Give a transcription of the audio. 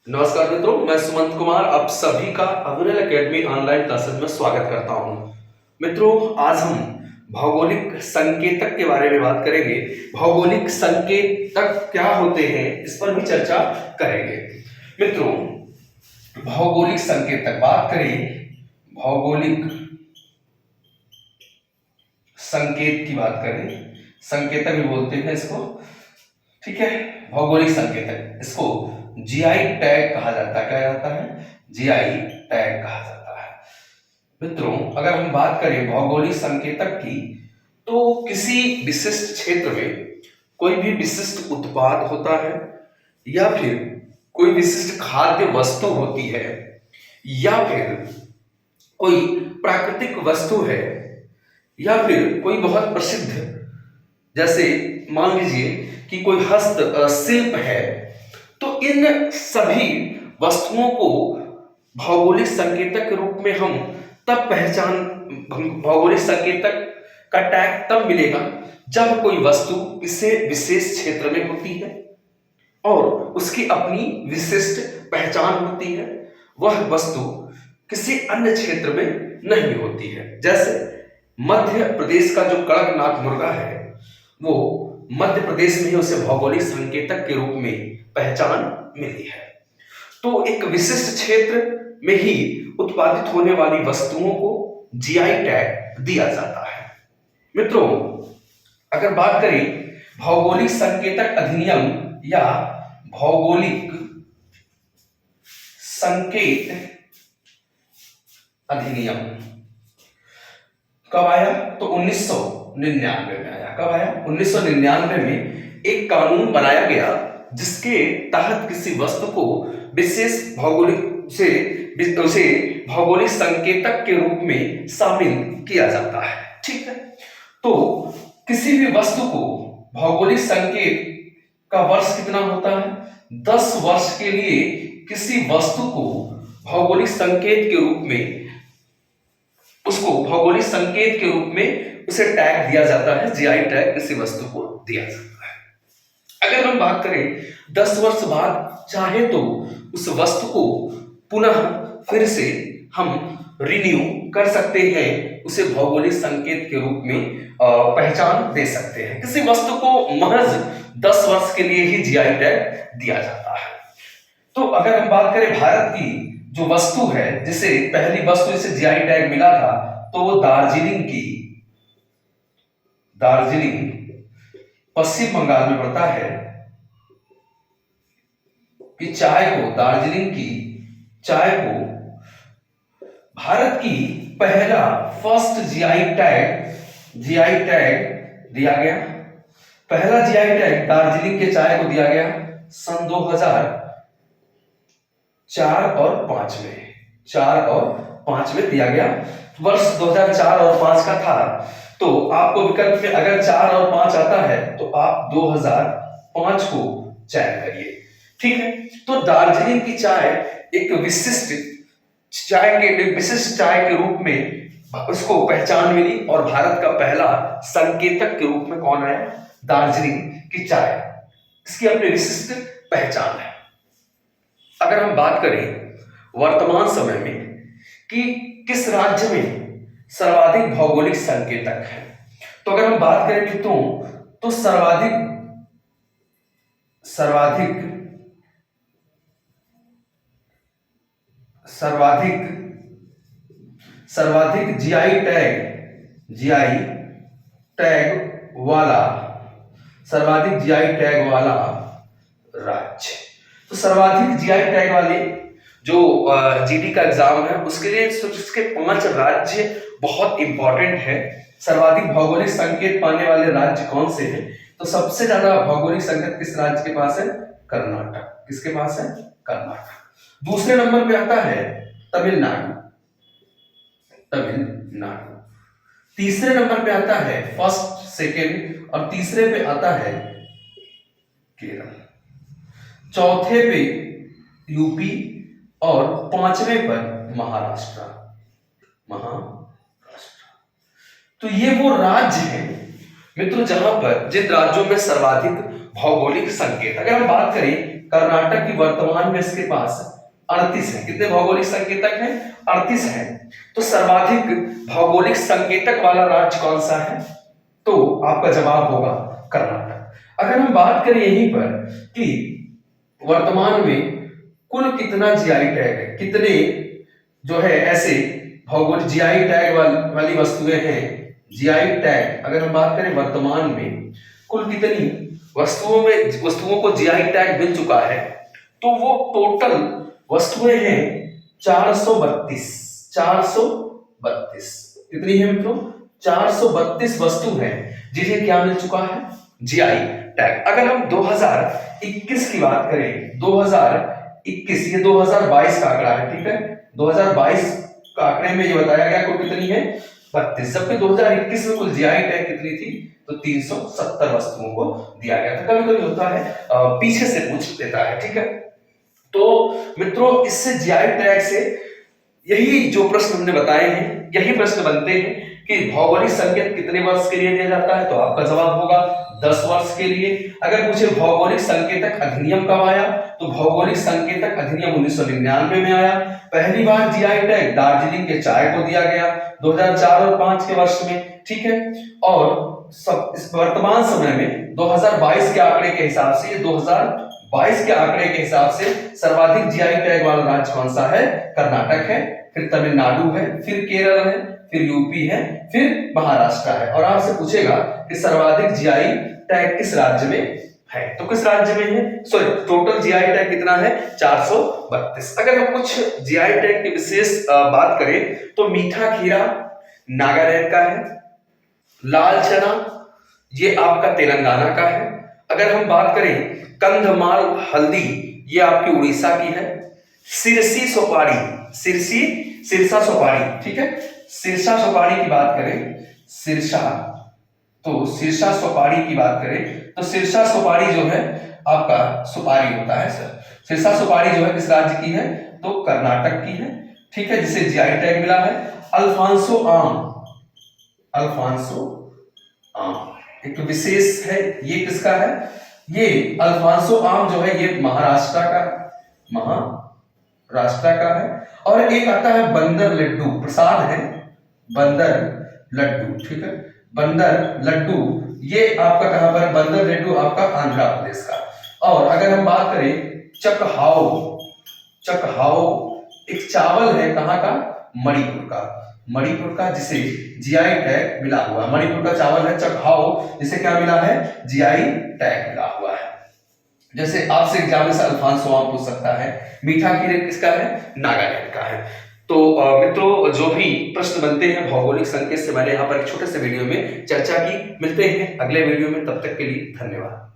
नमस्कार मित्रों, मैं सुमंत कुमार आप सभी का अविरल एकेडमी ऑनलाइन क्लासेस में स्वागत करता हूं। मित्रों, आज हम भौगोलिक संकेतक के बारे में बात करेंगे। भौगोलिक संकेतक क्या होते हैं इस पर भी चर्चा करेंगे। मित्रों, भौगोलिक संकेतक बात करें, भौगोलिक संकेत की बात करें, संकेतक भी बोलते हैं इसको, ठीक है। भौगोलिक संकेतक, इसको जीआई टैग कहा जाता है। क्या जाता है? जीआई टैग कहा जाता है। मित्रों, अगर हम बात करें भौगोलिक संकेतक की, तो किसी विशिष्ट क्षेत्र में कोई भी विशिष्ट उत्पाद होता है, या फिर कोई विशिष्ट खाद्य वस्तु होती है, या फिर कोई प्राकृतिक वस्तु है, या फिर कोई बहुत प्रसिद्ध, जैसे मान लीजिए कि कोई हस्त शिल्प है, तो इन सभी वस्तुओं को भौगोलिक संकेतक के रूप में हम तब पहचान, भौगोलिक संकेतक का टैग तब मिलेगा जब कोई वस्तु किसी विशेष क्षेत्र में होती है और उसकी अपनी विशिष्ट पहचान होती है। वह वस्तु किसी अन्य क्षेत्र में नहीं होती है। जैसे मध्य प्रदेश का जो कड़कनाथ मुर्गा है, वो मध्य प्रदेश में ही उसे भौगोलिक संकेतक के रूप में पहचान मिली है। तो एक विशिष्ट क्षेत्र में ही उत्पादित होने वाली वस्तुओं को जीआई टैग दिया जाता है। मित्रों, अगर बात करें भौगोलिक संकेतक अधिनियम या भौगोलिक संकेत अधिनियम कब आया? तो 1999 में आया। कब आया? 1999 में एक कानून बनाया गया जिसके तहत किसी वस्तु को विशेष भौगोलिक उसे भौगोलिक संकेतक के रूप में शामिल किया जाता है। ठीक है, तो किसी भी वस्तु को भौगोलिक संकेत का वर्ष कितना होता है? 10 वर्ष के लिए किसी वस्तु को भौगोलिक संकेत के रूप में, उसको भौगोलिक संकेत के रूप में उसे टैग दिया जाता है। जीआई टैग किसी वस्तु को दिया जाता है। अगर हम बात करें 10 वर्ष बाद चाहे तो उस वस्तु को पुनः फिर से हम रिन्यू कर सकते हैं, उसे भौगोलिक संकेत के रूप में पहचान दे सकते हैं। किसी वस्तु को महज 10 वर्ष के लिए ही जीआई टैग दिया जाता है। तो अगर हम बात करें भारत की जो वस्तु है, जिसे पहली वस्तु जिसे जीआई टैग मिला था, तो वो दार्जिलिंग पश्चिम बंगाल में पड़ता है कि दार्जिलिंग की चाय को भारत की पहला फर्स्ट जीआई टैग दिया गया। पहला जीआई टैग दार्जिलिंग के चाय को दिया गया सन 2004 और 5 में दिया गया। वर्ष 2004 और 5 का था, तो आपको विकल्प में अगर 4 और 5 आता है तो आप 2005 को चयन करिए। ठीक है, तो दार्जिलिंग की चाय एक विशिष्ट चाय के रूप में उसको पहचान मिली और भारत का पहला संकेतक के रूप में कौन आया? दार्जिलिंग की चाय। इसकी अपनी विशिष्ट पहचान है। अगर हम बात करें वर्तमान समय में कि किस राज्य में सर्वाधिक भौगोलिक संकेतक है, तो अगर हम बात करें कि तो सर्वाधिक जीआई टैग वाला राज्य, तो सर्वाधिक जीआई टैग वाले जो जीडी का एग्जाम है उसके लिए उसके 5 राज्य बहुत इंपॉर्टेंट है। सर्वाधिक भौगोलिक संकेत पाने वाले राज्य कौन से हैं? तो सबसे ज्यादा भौगोलिक संकेत किस राज्य के पास है? कर्नाटक। किसके पास है? कर्नाटक। दूसरे नंबर पे आता है तमिलनाडु। तीसरे नंबर पे आता है फर्स्ट, सेकेंड और तीसरे पे आता है केरल। चौथे पे यूपी और 5वें पर महाराष्ट्र। तो ये वो राज्य हैं मित्रों जहां पर जिन राज्यों में सर्वाधिक भौगोलिक संकेत, अगर हम बात करें कर्नाटक की वर्तमान में इसके पास 38 है। कितने भौगोलिक संकेतक हैं? 38 हैं। तो सर्वाधिक भौगोलिक संकेतक वाला राज्य कौन सा है? तो आपका जवाब होगा कर्नाटक। अगर हम बात करें यहीं पर कि वर्तमान में कुल कितना जीआई टैग है, कितने जो है ऐसे भौगोलिक जीआई टैग वाली वस्तुएं हैं, जीआई टैग अगर हम बात करें वर्तमान में कुल कितनी वस्तुओं को जीआई टैग मिल चुका है, तो वो टोटल वस्तुएं हैं 432। 432 कितनी है मित्रों? 432 वस्तु है जिन्हें क्या मिल चुका है? GI tag. अगर हम 2021 की बात करें, 2021 ये 2022 का आंकड़ा है, ठीक है। 2022 का आंकड़े में ये बताया गया कुल कितनी है? 32। जबकि 2021 में कुल जीआई टैग कितनी थी? तो 370 वस्तुओं को दिया गया था। कभी कभी होता है पीछे से पूछ देता है, ठीक है। तो मित्रों इससे जीआई टैग से यही जो प्रश्न हमने बताए हैं, यही प्रश्न बनते हैं कि भौगोलिक संकेत कितने वर्ष के लिए दिया जाता है, तो आपका जवाब होगा 10 वर्ष के लिए। अगर पूछे भौगोलिक संकेतक अधिनियम कब आया, तो भौगोलिक संकेतक अधिनियम 1999 में आया। पहली बार जीआई टैग दार्जिलिंग के चाय को दिया गया 2004 और 5 के वर्ष में, ठीक है। और सब इस वर्तमान समय में 2022 के आंकड़े के हिसाब से, 2022 के आंकड़े के हिसाब से सर्वाधिक जीआई टैग वाला राज्य कौन सा है? कर्नाटक है, फिर तमिलनाडु है, फिर केरल है, फिर यूपी है, फिर महाराष्ट्र है। और आपसे पूछेगा कि सर्वाधिक जीआई टैग किस राज्य में है, तो किस राज्य में है? सॉरी, टोटल जीआई टैग कितना है? 432। अगर हम कुछ जीआई टैग की विशेष बात करें तो मीठा खीरा नागालैंड का है, लाल चना ये आपका तेलंगाना का है। अगर हम बात करें कंधमाल हल्दी ये आपकी उड़ीसा की है। सिरसी सुपारी, सिरसा सुपारी, ठीक है। सिरसा सुपारी की बात करें, सिरसा सुपारी की बात करें तो सिरसा सुपारी जो है आपका सुपारी होता है सर। सिरसा सुपारी जो है किस राज्य की है? तो कर्नाटक की है, ठीक है, जिसे जीआई टैग मिला है। अल्फांसो आम एक विशेष है, ये किसका है? ये अल्फांसो आम जो है ये महाराष्ट्र का है। और एक आता है बंदर लड्डू, प्रसाद है बंदर लड्डू, ठीक है। बंदर लड्डू ये आपका कहां पर? बंदर लड्डू आपका आंध्र प्रदेश का। और अगर हम बात करें चकहाओ एक चावल है, कहां का? मणिपुर का जिसे जीआई टैग मिला हुआ। मणिपुर का चावल है चकहाओ, जिसे क्या मिला है? जीआई टैग मिला हुआ है। जैसे आपसे एग्जाम में अल्फांसो आम पूछ सकता है। मीठा खीर किसका है? नागालैंड का है। तो मित्रों जो भी प्रश्न बनते हैं भौगोलिक संकेत से मैंने यहाँ पर एक छोटे से वीडियो में चर्चा की। मिलते हैं अगले वीडियो में, तब तक के लिए धन्यवाद।